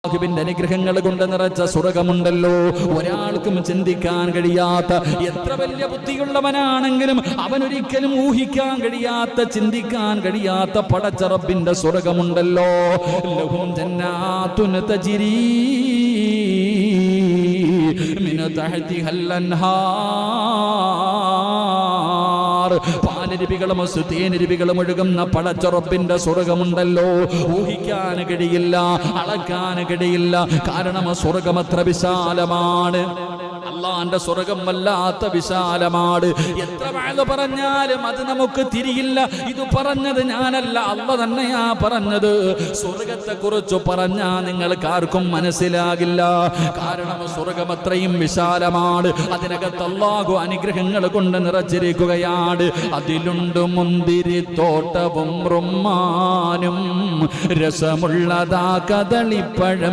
അല്ലാഹുവിന്റെ അനുഗ്രഹങ്ങൾ കൊണ്ട് നിറച്ച സ്വർഗമുണ്ടല്ലോ. ഒരാൾക്കും ചിന്തിക്കാൻ കഴിയാത്ത, എത്ര വലിയ ബുദ്ധിയുള്ളവനാണെങ്കിലും അവനൊരിക്കലും ഊഹിക്കാൻ കഴിയാത്ത, ചിന്തിക്കാൻ കഴിയാത്ത പടച്ച റബ്ബിന്റെ സ്വർഗമുണ്ടല്ലോ. ലഹും ജന്നാത്തുൻ തജ്രീ മിൻ തഹ്തിഹൽ അൻഹാർ. പാലരുവികളും തേനരുവികളും ഒഴുകുന്ന പടച്ച റബ്ബിന്റെ സ്വർഗമുണ്ടല്ലോ. ഊഹിക്കാൻ കഴിയില്ല, അളക്കാൻ കഴിയില്ല. കാരണം സ്വർഗം അത്ര വിശാലമാണ്. അള്ളാന്റെ സ്വർഗം വല്ലാത്ത വിശാലമാണ്. എത്ര വഅദ് പറഞ്ഞാലും അത് നമുക്ക് തിരിയില്ല. ഇത് പറഞ്ഞത് ഞാനല്ല, അള്ളാഹ് തന്നെയാ പറഞ്ഞത്. സ്വർഗത്തെ കുറിച്ച് പറഞ്ഞാൽ നിങ്ങൾക്ക് ആർക്കും മനസ്സിലാകില്ല. കാരണം സ്വർഗം അത്രയും വിശാലമാണ്. അതിനകത്ത് അല്ലാഹു അനുഗ്രഹങ്ങൾ കൊണ്ട് നിറച്ചിരിക്കുകയാണ്. അതിലുണ്ട് മുന്തിരിത്തോട്ടവും റുമ്മാനും, രസമുള്ളതാ കദളിപ്പഴം